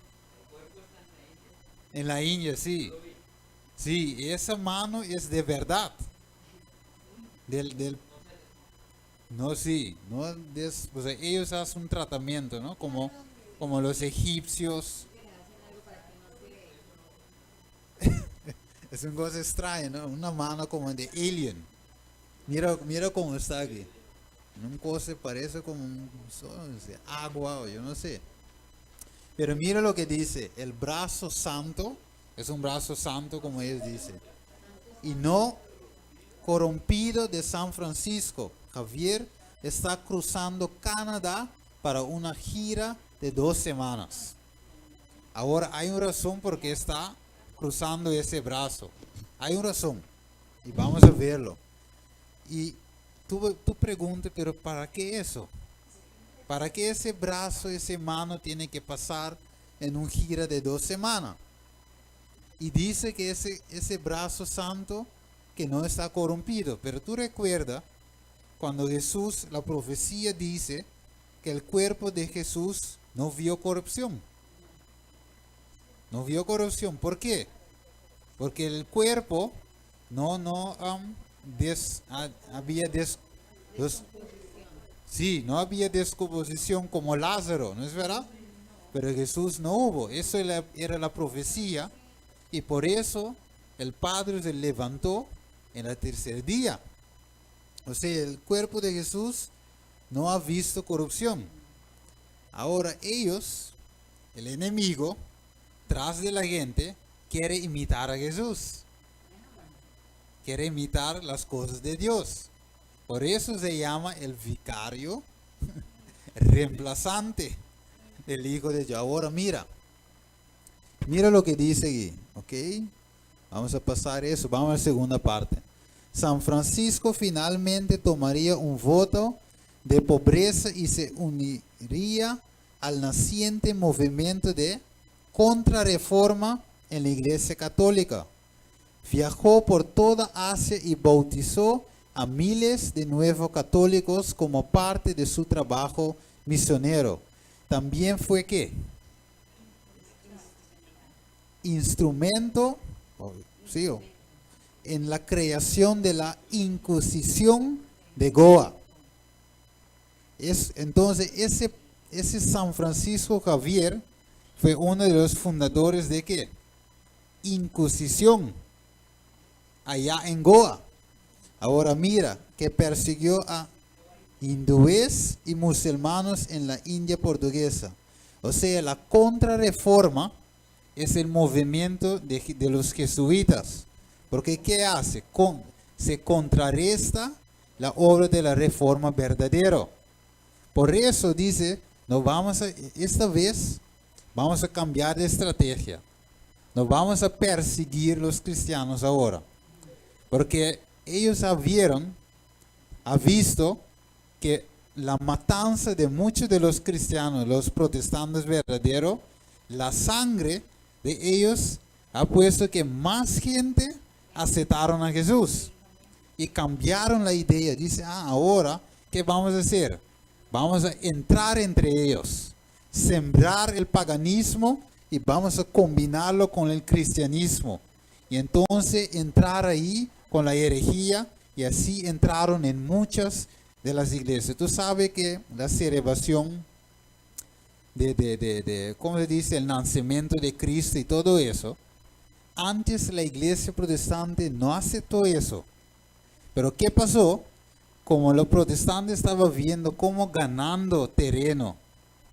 En la India, sí. Sí, esa mano es de verdad. No, sí, no, o sea, ellos hacen un tratamiento, ¿no? Como los egipcios. Es una cosa extraña, ¿no? Una mano como de alien. Mira cómo está aquí. Una cosa parece como no sé, agua o yo no sé. Pero mira lo que dice, el brazo santo, es un brazo santo como ellos dicen. Y no corrompido de San Francisco. Javier está cruzando Canadá para una gira de 2 semanas. Ahora hay una razón por qué está cruzando ese brazo. Hay una razón. Y vamos a verlo. Y tú preguntas, pero ¿para qué eso? ¿Para qué ese brazo, esa mano tiene que pasar en un gira de 2 semanas? Y dice que ese brazo santo que no está corrompido. Pero tú recuerdas cuando Jesús, la profecía dice que el cuerpo de Jesús no vio corrupción. No vio corrupción. ¿Por qué? Porque el cuerpo no había descomposición como Lázaro, ¿no es verdad? Pero Jesús no hubo. Eso era la profecía. Y por eso el Padre se levantó en el tercer día. O sea, el cuerpo de Jesús no ha visto corrupción. Ahora ellos, el enemigo, tras de la gente, quiere imitar a Jesús. Quiere imitar las cosas de Dios. Por eso se llama el vicario reemplazante del Hijo de Dios. Ahora mira lo que dice aquí, ¿ok? Vamos a pasar eso, vamos a la segunda parte. San Francisco finalmente tomaría un voto de pobreza y se uniría al naciente movimiento de contrarreforma en la Iglesia Católica. Viajó por toda Asia y bautizó a miles de nuevos católicos como parte de su trabajo misionero. También fue ¿qué? Instrumento en la creación de la Inquisición de Goa. Entonces ese San Francisco Javier fue uno de los fundadores de ¿qué? Inquisición allá en Goa. Ahora mira, que persiguió a hindúes y musulmanes en la India portuguesa. O sea, la contrarreforma es el movimiento de los jesuitas. Porque ¿qué hace? Se contrarresta la obra de la reforma verdadera. Por eso dice, esta vez vamos a cambiar de estrategia. No vamos a perseguir los cristianos ahora. Porque ellos ha visto que la matanza de muchos de los cristianos, los protestantes verdaderos, la sangre de ellos ha puesto que más gente aceptaron a Jesús y cambiaron la idea. Dice, ahora, ¿qué vamos a hacer? Vamos a entrar entre ellos, sembrar el paganismo y vamos a combinarlo con el cristianismo. Y entonces entrar ahí con la herejía y así entraron en muchas de las iglesias. Tú sabes que la celebración ¿cómo se dice? El nacimiento de Cristo y todo eso. Antes la iglesia protestante no aceptó eso. Pero ¿qué pasó? Como los protestantes estaban viendo cómo ganando terreno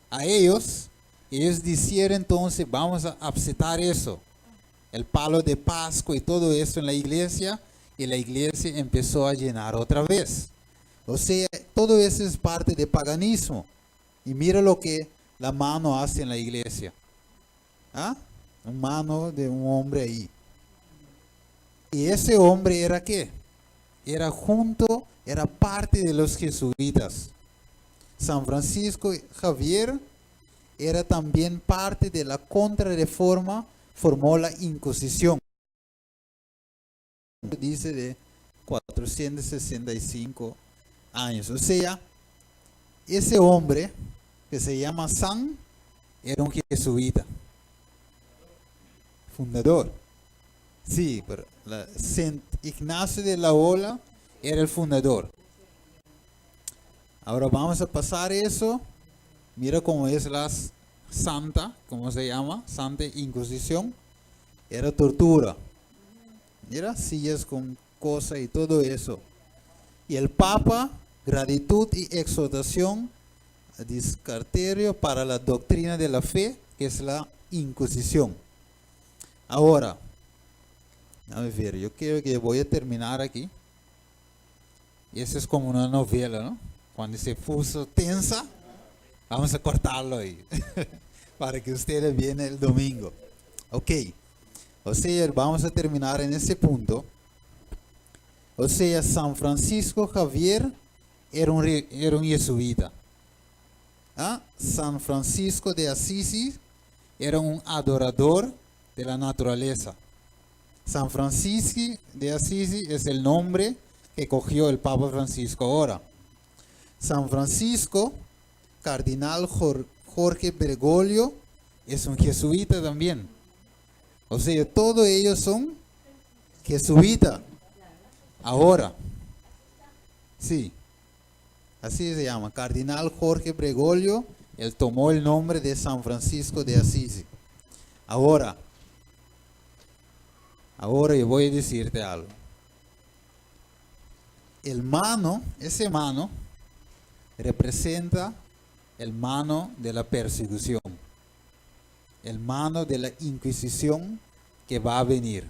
a ellos dijeron entonces vamos a aceptar eso. El palo de Pascua y todo eso en la iglesia. Y la iglesia empezó a llenar otra vez. O sea, todo eso es parte del paganismo. Y mira lo que la mano hace en la iglesia. Una mano de un hombre ahí. Y ese hombre era ¿qué? Era parte de los jesuitas. San Francisco Javier era también parte de la contrarreforma, formó la Inquisición. Dice de 465 años. O sea, ese hombre que se llama San era un jesuita. Fundador. Sí, pero Sant Ignacio de Loyola era el fundador. Ahora vamos a pasar eso. Mira cómo es la santa, ¿cómo se llama? Santa Inquisición. Era tortura. Mira, sillas con cosas y todo eso. Y el Papa, gratitud y exhortación a discarterio para la doctrina de la fe, que es la Inquisición. Ahora, a ver, yo creo que voy a terminar aquí. Y eso es como una novela, ¿no? Cuando se puso tensa, vamos a cortarlo ahí. Para que ustedes vean el domingo. Ok. O sea, vamos a terminar en ese punto. O sea, San Francisco Javier era un jesuita. ¿Ah? San Francisco de Asís era un adorador de la naturaleza. San Francisco de Asís es el nombre que cogió el Papa Francisco ahora. San Francisco, cardenal Jorge Bergoglio, es un jesuita también. O sea, todos ellos son jesuitas. Ahora, sí, así se llama, cardenal Jorge Bergoglio, él tomó el nombre de San Francisco de Asís. Ahora yo voy a decirte algo. El mano, ese mano, representa el mano de la persecución, el mano de la Inquisición que va a venir.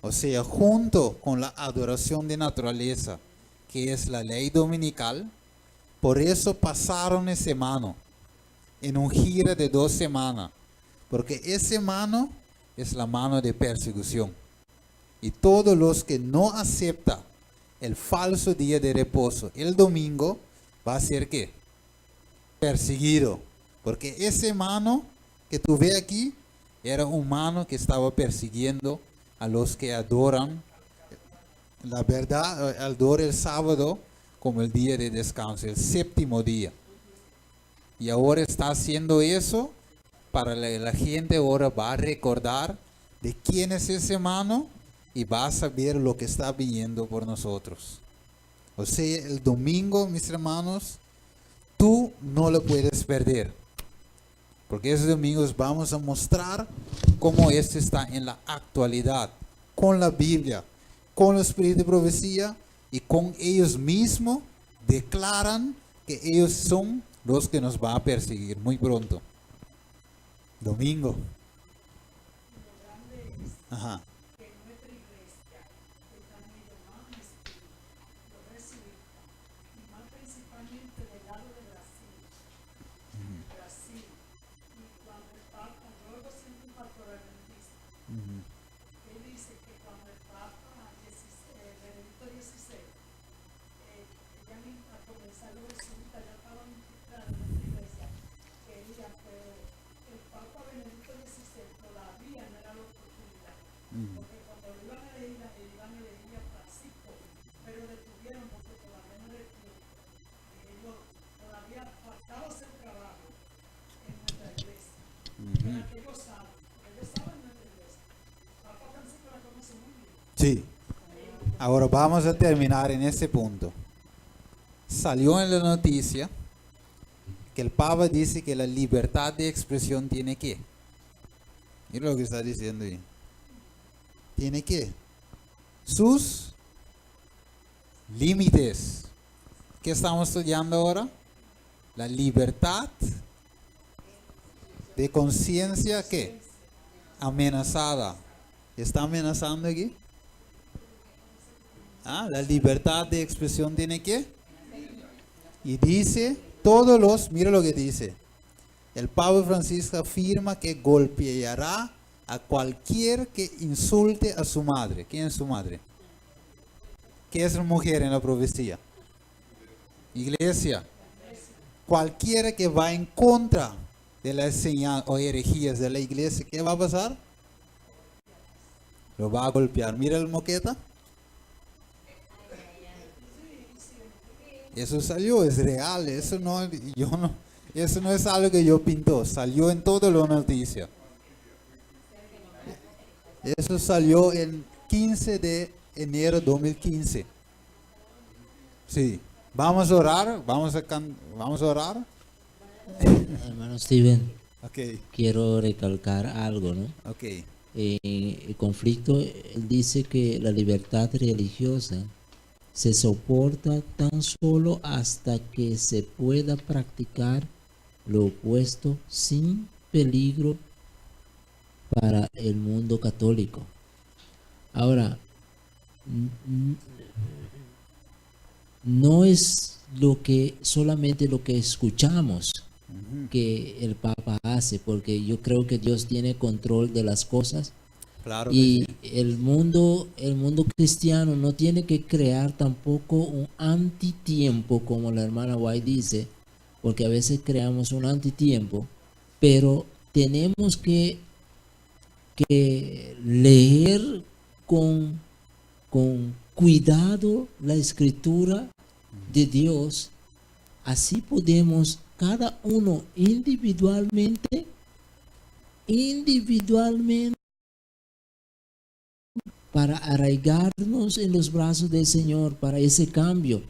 O sea, junto con la adoración de naturaleza, que es la ley dominical, por eso pasaron ese mano en un gira de 2 semanas, porque ese mano es la mano de persecución. Y todos los que no aceptan el falso día de reposo, el domingo, va a ser ¿qué? Perseguido. Porque ese mano que tú ves aquí, era un mano que estaba persiguiendo a los que adoran la verdad, adoran el sábado como el día de descanso, el 7º día. Y ahora está haciendo eso para la gente ahora va a recordar de quién es ese mano y va a saber lo que está viniendo por nosotros. O sea, el domingo, mis hermanos, tú no lo puedes perder. Porque esos domingos vamos a mostrar cómo esto está en la actualidad, con la Biblia, con el espíritu de profecía y con ellos mismos declaran que ellos son los que nos van a perseguir muy pronto. Domingo. Ajá. Sí. Ahora vamos a terminar en ese punto. Salió en la noticia que el Papa dice que la libertad de expresión tiene que. Mira lo que está diciendo ahí. Tiene que. Sus límites. ¿Qué estamos estudiando ahora? La libertad de conciencia, ¿qué? Amenazada. ¿Está amenazando aquí? La libertad de expresión tiene que. Y dice, mira lo que dice. El Papa Francisco afirma que golpeará a cualquier que insulte a su madre. ¿Quién es su madre? ¿Qué es la mujer en la profecía? Iglesia. Cualquiera que va en contra de la enseñanza o herejías de la iglesia, ¿qué va a pasar? Lo va a golpear. Mira el moqueta. Eso salió, es real, eso no es algo que yo pintó, salió en toda la noticia. Eso salió el 15 de enero de 2015. Sí, Vamos a orar, vamos a orar. Hermano Steven, Ok, quiero recalcar algo, ¿no? ok. El conflicto, él dice que la libertad religiosa se soporta tan solo hasta que se pueda practicar lo opuesto sin peligro para el mundo católico. Ahora, no es solamente lo que escuchamos que el Papa hace, porque yo creo que Dios tiene control de las cosas. Claro que Y sí. el mundo cristiano no tiene que crear tampoco un antitiempo, como la hermana White dice, porque a veces creamos un antitiempo, pero tenemos que leer con cuidado la escritura de Dios. Así podemos cada uno individualmente para arraigarnos en los brazos del Señor, para ese cambio.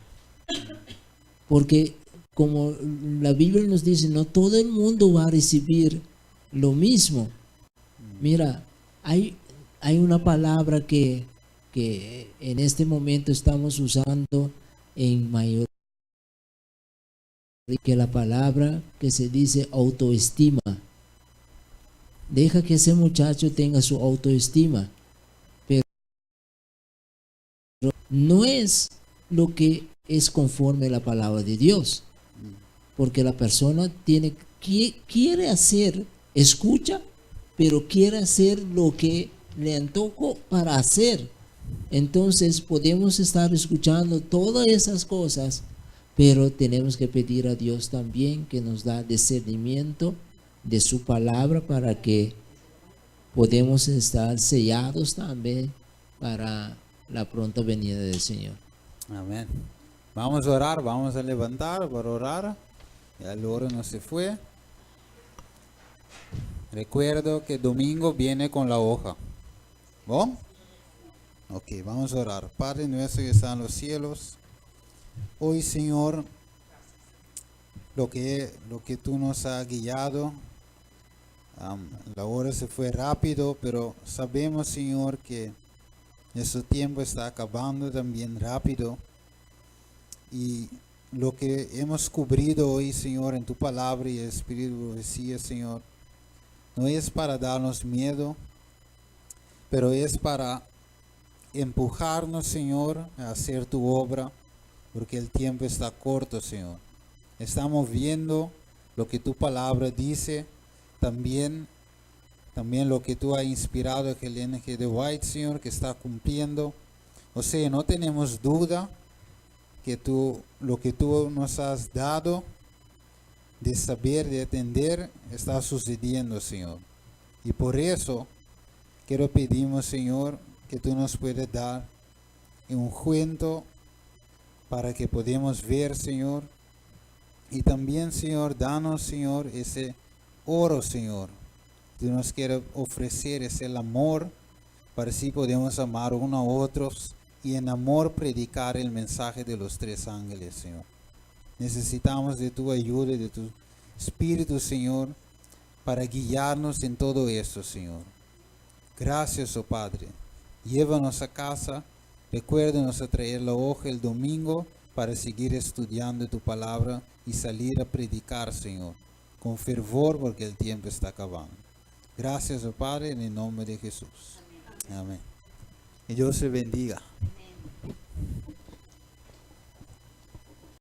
Porque como la Biblia nos dice, no todo el mundo va a recibir lo mismo. Mira, hay una palabra que en este momento estamos usando en mayor, que la palabra que se dice autoestima. Deja que ese muchacho tenga su autoestima, pero no es lo que es conforme a la palabra de Dios, porque la persona quiere hacer, escucha, pero quiere hacer lo que le antojo para hacer. Entonces podemos estar escuchando todas esas cosas, pero tenemos que pedir a Dios también que nos da discernimiento de su palabra para que podemos estar sellados también para la pronta venida del Señor. Amén. Vamos a orar, vamos a levantar para orar. Ya el oro no se fue. Recuerdo que domingo viene con la hoja. ¿Bon? Ok, vamos a orar. Padre nuestro que está en los cielos, hoy Señor, lo que tú nos has guiado, la hora se fue rápido, pero sabemos Señor que nuestro tiempo está acabando también rápido. Y lo que hemos cubrido hoy Señor en tu palabra y el Espíritu decía Señor, no es para darnos miedo, pero es para empujarnos, Señor, a hacer tu obra, porque el tiempo está corto, Señor. Estamos viendo lo que tu palabra dice, también lo que tú has inspirado a Helen G. de White, Señor, que está cumpliendo. O sea, no tenemos duda que lo que tú nos has dado de saber, de entender, está sucediendo, Señor. Y por eso quiero pedimos, Señor, que tú nos puedas dar un cuento para que podamos ver, Señor. Y también, Señor, danos, Señor, ese oro, Señor. Tú nos quieres ofrecer ese amor para así podemos amar unos a otros y en amor predicar el mensaje de los tres ángeles, Señor. Necesitamos de tu ayuda y de tu Espíritu, Señor, para guiarnos en todo esto, Señor. Gracias, oh Padre. Llévanos a casa. Recuérdanos a traer la hoja el domingo para seguir estudiando tu palabra y salir a predicar, Señor, con fervor porque el tiempo está acabando. Gracias, oh Padre, en el nombre de Jesús. Amén. Y Dios te bendiga.